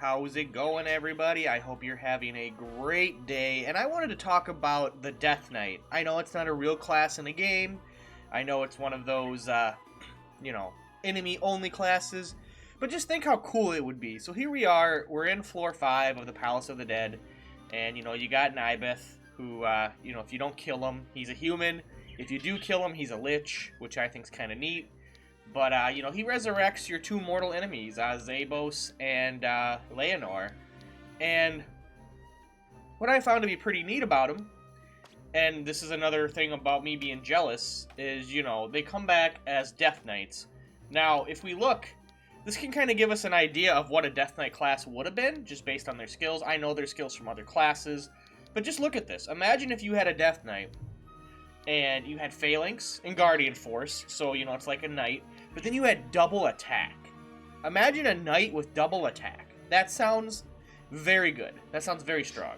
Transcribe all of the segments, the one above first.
How's it going, everybody? I hope you're having a great day. And I wanted to talk about the Death Knight. I know it's not a real class in the game. I know it's one of those, enemy-only classes. But just think how cool it would be. So here we are. We're in floor 5 of the Palace of the Dead. And, you got Nibeth, who, if you don't kill him, he's a human. If you do kill him, he's a lich, which I think's kind of neat. But, he resurrects your two mortal enemies, Zabos and Leonor. And what I found to be pretty neat about him, and this is another thing about me being jealous, is, they come back as Death Knights. Now, if we look, this can kind of give us an idea of what a Death Knight class would have been, just based on their skills. I know their skills from other classes, but just look at this. Imagine if you had a Death Knight, and you had Phalanx and Guardian Force, so, it's like a knight. But then you had double attack. Imagine a knight with double attack. That sounds very good. That sounds very strong.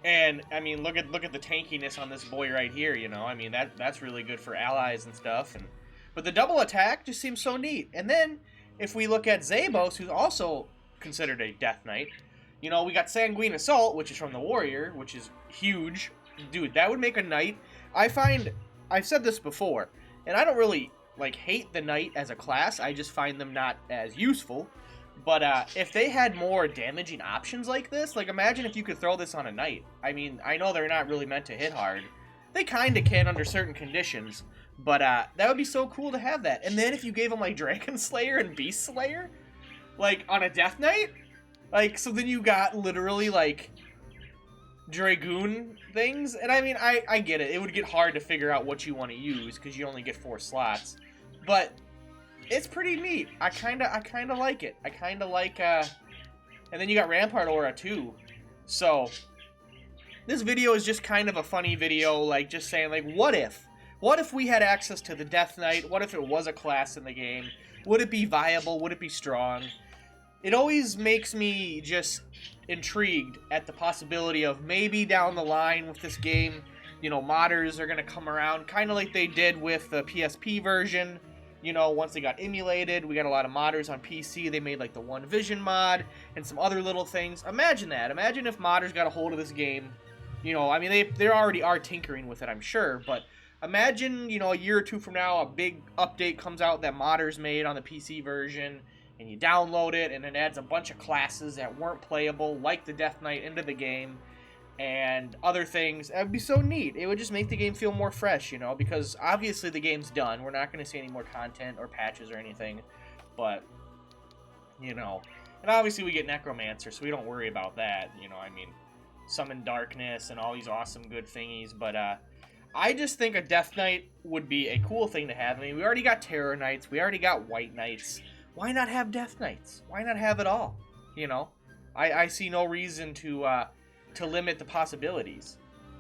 And, I mean, look at the tankiness on this boy right here, I mean, that's really good for allies and stuff. But the double attack just seems so neat. And then, if we look at Zabos, who's also considered a Death Knight, we got Sanguine Assault, which is from the Warrior, which is huge. Dude, that would make a knight. I've said this before, and I don't really hate the knight as a class. I just find them not as useful. But if they had more damaging options like this, imagine if you could throw this on a knight. I mean, I know they're not really meant to hit hard. They kind of can under certain conditions, but that would be so cool to have that. And then if you gave them Dragon Slayer and Beast Slayer, on a Death Knight, so then you got literally Dragoon things. And I mean, I get it. It would get hard to figure out what you want to use because you only get 4 slots. But it's pretty neat. I kinda like it. I kinda like and then you got Rampart Aura too. So this video is just kind of a funny video, just saying what if we had access to the Death Knight? What if it was a class in the game? Would it be viable? Would it be strong? It always makes me just intrigued at the possibility of maybe down the line with this game, modders are going to come around, kind of like they did with the PSP version. Once they got emulated, we got a lot of modders on PC. They made the One Vision mod and some other little things. Imagine that. Imagine if modders got a hold of this game. I mean, they already are tinkering with it, I'm sure, but imagine, a year or two from now, a big update comes out that modders made on the PC version, and you download it, and it adds a bunch of classes that weren't playable, like the Death Knight, into the game, and other things. That would be so neat. It would just make the game feel more fresh, because obviously the game's done. We're not going to see any more content or patches or anything, but, and obviously we get Necromancer, so we don't worry about that, I mean, Summon Darkness and all these awesome good thingies, but, I just think a Death Knight would be a cool thing to have. I mean, we already got Terror Knights, we already got White Knights. Why not have Death Knights? Why not have it all? I see no reason to limit the possibilities.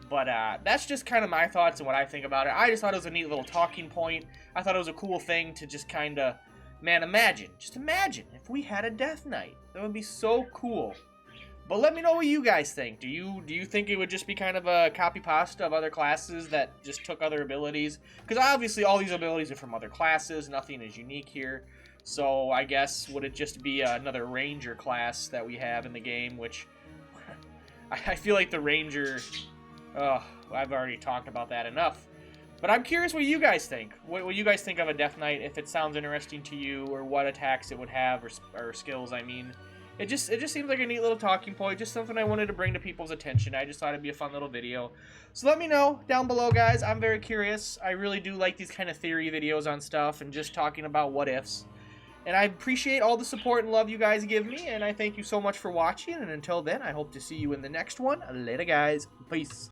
But that's just kind of my thoughts and what I think about it. I just thought it was a neat little talking point. I thought it was a cool thing to just kind of, just imagine if we had a Death Knight. That would be so cool. But let me know what you guys think. Do you think it would just be kind of a copy pasta of other classes that just took other abilities? Because obviously all these abilities are from other classes. Nothing is unique here. So I guess would it just be another Ranger class that we have in the game, which I feel like the Ranger, I've already talked about that enough. But I'm curious what you guys think. What you guys think of a Death Knight, if it sounds interesting to you, or what attacks it would have, or skills, I mean. It just seems like a neat little talking point, just something I wanted to bring to people's attention. I just thought it'd be a fun little video. So let me know down below, guys. I'm very curious. I really do like these kind of theory videos on stuff and just talking about what ifs. And I appreciate all the support and love you guys give me, and I thank you so much for watching. And until then, I hope to see you in the next one. Later, guys. Peace.